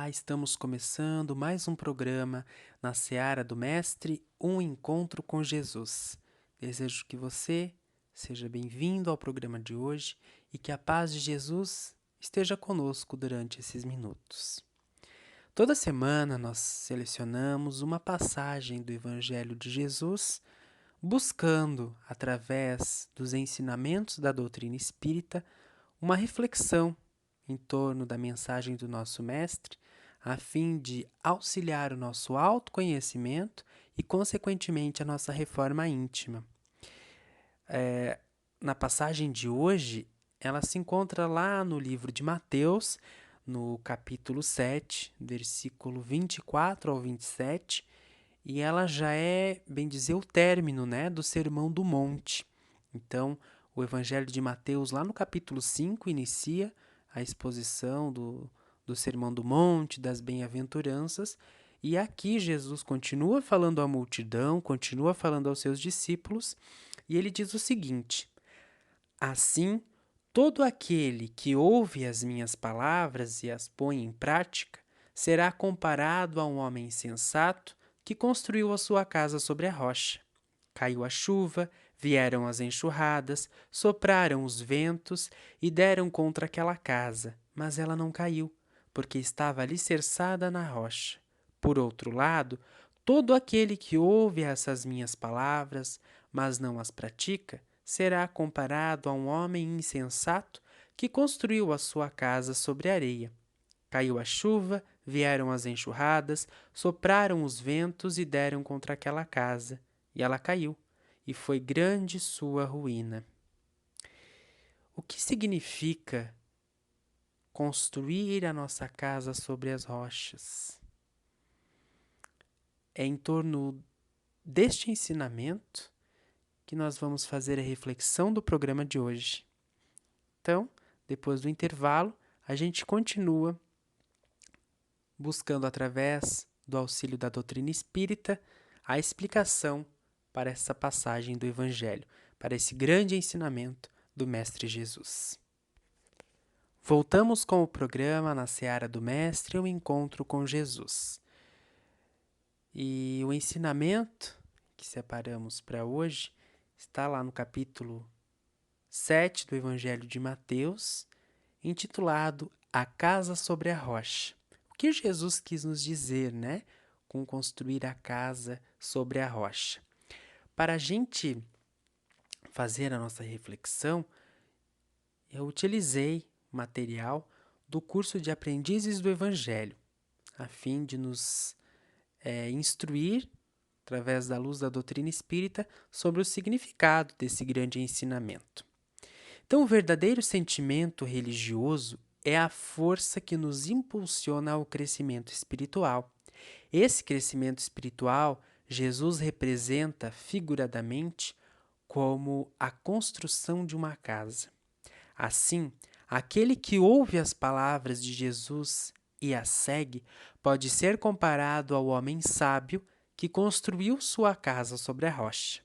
Olá, estamos começando mais um programa na Seara do Mestre, um encontro com Jesus. Desejo que você seja bem-vindo ao programa de hoje e que a paz de Jesus esteja conosco durante esses minutos. Toda semana nós selecionamos uma passagem do Evangelho de Jesus, buscando, através dos ensinamentos da doutrina espírita, uma reflexão em torno da mensagem do nosso Mestre, a fim de auxiliar o nosso autoconhecimento e, consequentemente, a nossa reforma íntima. Na passagem de hoje, ela se encontra lá no livro de Mateus, no capítulo 7, versículo 24 ao 27, e ela já é, bem dizer, o término, do Sermão do Monte. Então, o Evangelho de Mateus, lá no capítulo 5, inicia a exposição do Sermão do Monte, das bem-aventuranças, e aqui Jesus continua falando à multidão, continua falando aos seus discípulos, e ele diz o seguinte: assim, todo aquele que ouve as minhas palavras e as põe em prática será comparado a um homem insensato que construiu a sua casa sobre a rocha. Caiu a chuva, vieram as enxurradas, sopraram os ventos e deram contra aquela casa, mas ela não caiu, porque estava alicerçada na rocha. Por outro lado, todo aquele que ouve essas minhas palavras, mas não as pratica, será comparado a um homem insensato que construiu a sua casa sobre areia. Caiu a chuva, vieram as enxurradas, sopraram os ventos e deram contra aquela casa, e ela caiu, e foi grande sua ruína. O que significa construir a nossa casa sobre as rochas? É em torno deste ensinamento que nós vamos fazer a reflexão do programa de hoje. Então, depois do intervalo, a gente continua buscando, através do auxílio da doutrina espírita, a explicação para essa passagem do Evangelho, para esse grande ensinamento do Mestre Jesus. Voltamos com o programa Na Seara do Mestre, um encontro com Jesus. E o ensinamento que separamos para hoje está lá no capítulo 7 do Evangelho de Mateus, intitulado A Casa sobre a Rocha. O que Jesus quis nos dizer, com construir a casa sobre a rocha? Para a gente fazer a nossa reflexão, eu utilizei material do curso de Aprendizes do Evangelho, a fim de nos instruir, através da luz da doutrina espírita, sobre o significado desse grande ensinamento. Então, o verdadeiro sentimento religioso é a força que nos impulsiona ao crescimento espiritual. Esse crescimento espiritual, Jesus representa figuradamente como a construção de uma casa. Assim, aquele que ouve as palavras de Jesus e as segue pode ser comparado ao homem sábio que construiu sua casa sobre a rocha.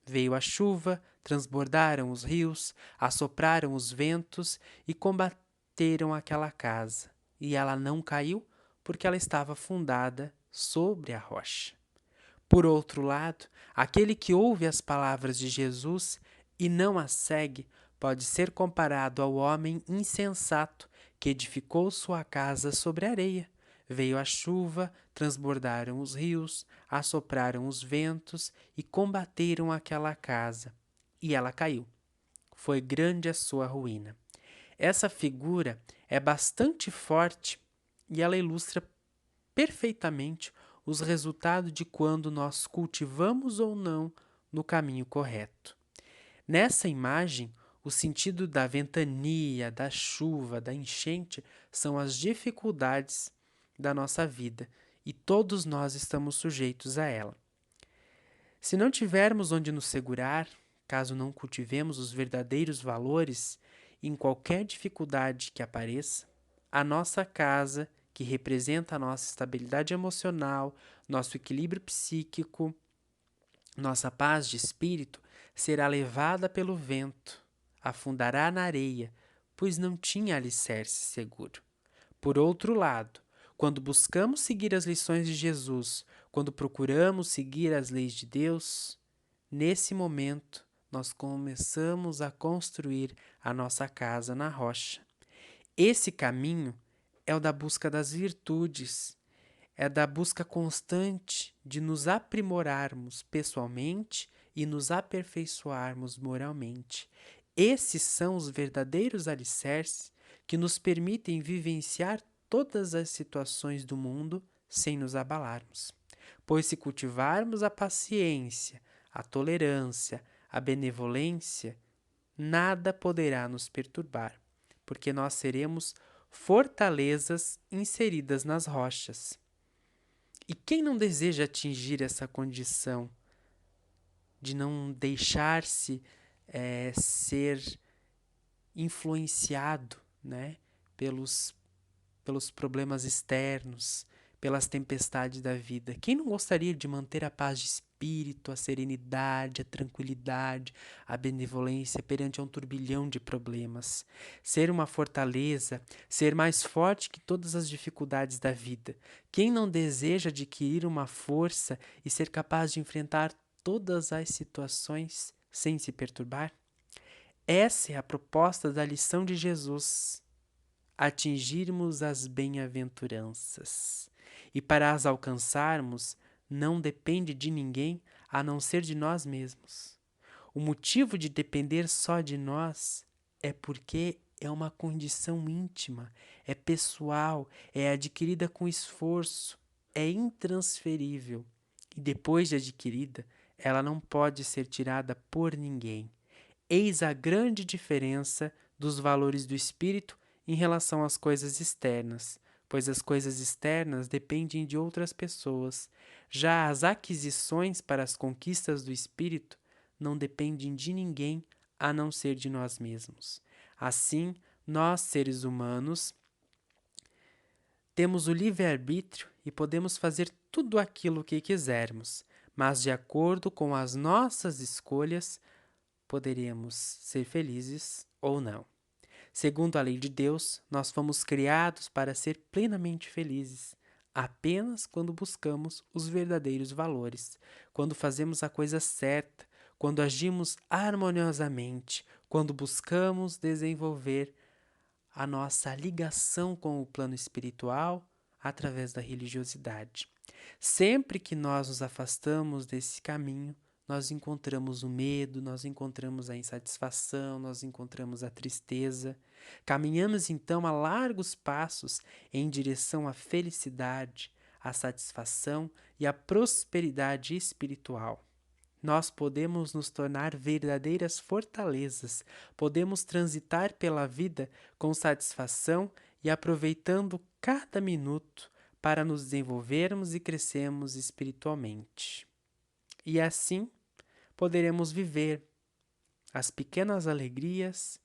Veio a chuva, transbordaram os rios, assopraram os ventos e combateram aquela casa. E ela não caiu porque ela estava fundada sobre a rocha. Por outro lado, aquele que ouve as palavras de Jesus e não as segue pode ser comparado ao homem insensato que edificou sua casa sobre areia. Veio a chuva, transbordaram os rios, assopraram os ventos e combateram aquela casa. E ela caiu. Foi grande a sua ruína. Essa figura é bastante forte e ela ilustra perfeitamente os resultados de quando nós cultivamos ou não no caminho correto. Nessa imagem, o sentido da ventania, da chuva, da enchente são as dificuldades da nossa vida e todos nós estamos sujeitos a ela. Se não tivermos onde nos segurar, caso não cultivemos os verdadeiros valores, em qualquer dificuldade que apareça, a nossa casa, que representa a nossa estabilidade emocional, nosso equilíbrio psíquico, nossa paz de espírito, será levada pelo vento, afundará na areia, pois não tinha alicerce seguro. Por outro lado, Quando buscamos seguir as lições de Jesus, quando procuramos seguir as leis de Deus, nesse momento nós começamos a construir a nossa casa na rocha. Esse caminho é o da busca das virtudes, é da busca constante de nos aprimorarmos pessoalmente e nos aperfeiçoarmos moralmente. Esses são os verdadeiros alicerces que nos permitem vivenciar todas as situações do mundo sem nos abalarmos. Pois se cultivarmos a paciência, a tolerância, a benevolência, nada poderá nos perturbar, porque nós seremos fortalezas inseridas nas rochas. E quem não deseja atingir essa condição de não deixar-se ser influenciado, né, pelos problemas externos, pelas tempestades da vida? Quem não gostaria de manter a paz de espírito, a serenidade, a tranquilidade, a benevolência perante um turbilhão de problemas? Ser uma fortaleza, ser mais forte que todas as dificuldades da vida. Quem não deseja adquirir uma força e ser capaz de enfrentar todas as situações sem se perturbar? Essa é a proposta da lição de Jesus: atingirmos as bem-aventuranças. E para as alcançarmos, não depende de ninguém a não ser de nós mesmos. O motivo de depender só de nós é porque é uma condição íntima, é pessoal, é adquirida com esforço, é intransferível. E depois de adquirida, ela não pode ser tirada por ninguém. Eis a grande diferença dos valores do espírito em relação às coisas externas, pois as coisas externas dependem de outras pessoas. Já as aquisições para as conquistas do espírito não dependem de ninguém a não ser de nós mesmos. Assim, nós, seres humanos, temos o livre-arbítrio e podemos fazer tudo aquilo que quisermos, mas de acordo com as nossas escolhas, poderemos ser felizes ou não. Segundo a lei de Deus, nós fomos criados para ser plenamente felizes, apenas quando buscamos os verdadeiros valores, quando fazemos a coisa certa, quando agimos harmoniosamente, quando buscamos desenvolver a nossa ligação com o plano espiritual através da religiosidade. Sempre que nós nos afastamos desse caminho, nós encontramos o medo, nós encontramos a insatisfação, nós encontramos a tristeza. Caminhamos então a largos passos em direção à felicidade, à satisfação e à prosperidade espiritual. Nós podemos nos tornar verdadeiras fortalezas, podemos transitar pela vida com satisfação e aproveitando cada minuto para nos desenvolvermos e crescermos espiritualmente. E assim poderemos viver as pequenas alegrias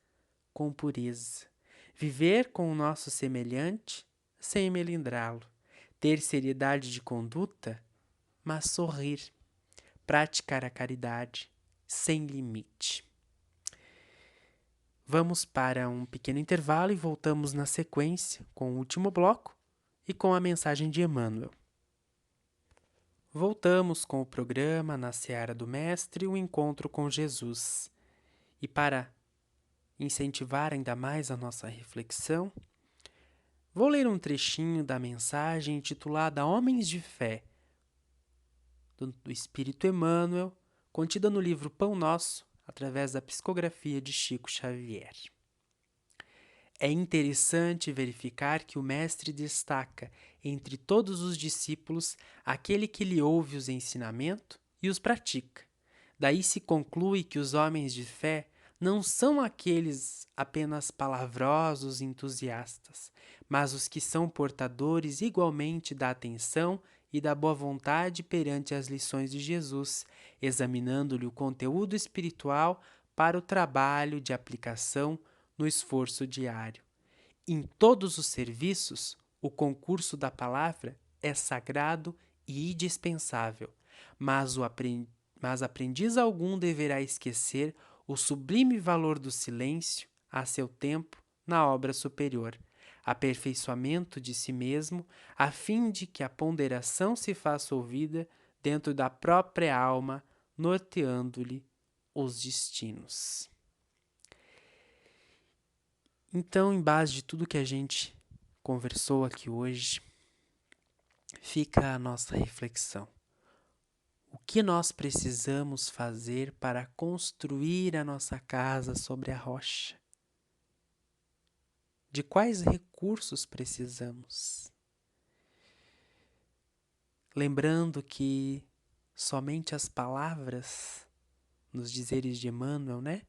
com pureza, viver com o nosso semelhante sem melindrá-lo, ter seriedade de conduta, mas sorrir, praticar a caridade sem limite. Vamos para um pequeno intervalo e voltamos na sequência com o último bloco e com a mensagem de Emmanuel. Voltamos com o programa Na Seara do Mestre, o encontro com Jesus. E para incentivar ainda mais a nossa reflexão, vou ler um trechinho da mensagem intitulada Homens de Fé, do Espírito Emmanuel, contida no livro Pão Nosso, através da psicografia de Chico Xavier. É interessante verificar que o Mestre destaca, entre todos os discípulos, aquele que lhe ouve os ensinamentos e os pratica. Daí se conclui que os homens de fé não são aqueles apenas palavrosos entusiastas, mas os que são portadores igualmente da atenção e da boa vontade perante as lições de Jesus, examinando-lhe o conteúdo espiritual para o trabalho de aplicação no esforço diário. Em todos os serviços, o concurso da palavra é sagrado e indispensável, mas aprendiz algum deverá esquecer o sublime valor do silêncio a seu tempo na obra superior. aperfeiçoamento de si mesmo, a fim de que a ponderação se faça ouvida dentro da própria alma, norteando-lhe os destinos. Então, em base de tudo que a gente conversou aqui hoje, fica a nossa reflexão. O que nós precisamos fazer para construir a nossa casa sobre a rocha? De quais recursos precisamos? Lembrando que somente as palavras, nos dizeres de Emmanuel, né?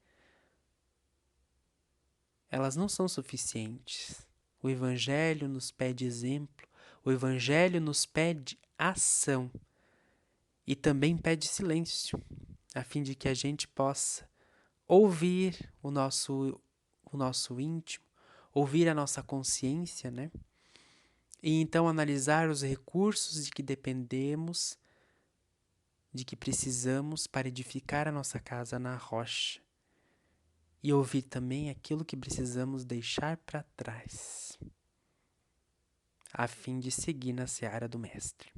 Elas não são suficientes. O Evangelho nos pede exemplo, o Evangelho nos pede ação e também pede silêncio, a fim de que a gente possa ouvir o nosso íntimo, ouvir a nossa consciência, né? E então analisar os recursos de que dependemos, de que precisamos para edificar a nossa casa na rocha. E ouvir também aquilo que precisamos deixar para trás, a fim de seguir na seara do Mestre.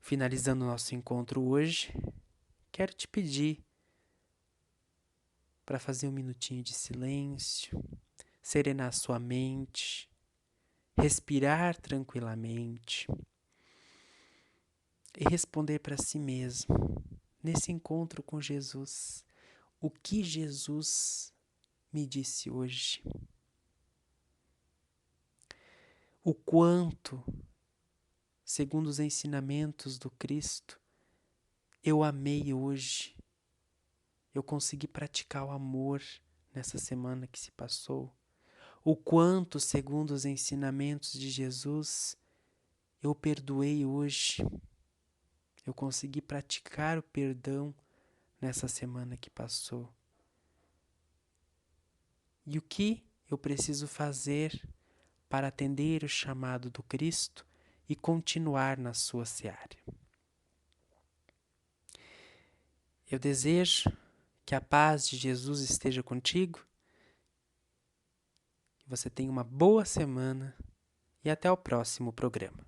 Finalizando o nosso encontro hoje, quero te pedir para fazer um minutinho de silêncio, serenar sua mente, respirar tranquilamente e responder para si mesmo, nesse encontro com Jesus, o que Jesus me disse hoje. O quanto, segundo os ensinamentos do Cristo, eu amei hoje. Eu consegui praticar o amor nessa semana que se passou. O quanto, segundo os ensinamentos de Jesus, eu perdoei hoje. Eu consegui praticar o perdão nessa semana que passou. E o que eu preciso fazer para atender o chamado do Cristo e continuar na sua seara? Eu desejo que a paz de Jesus esteja contigo, que você tenha uma boa semana e até o próximo programa.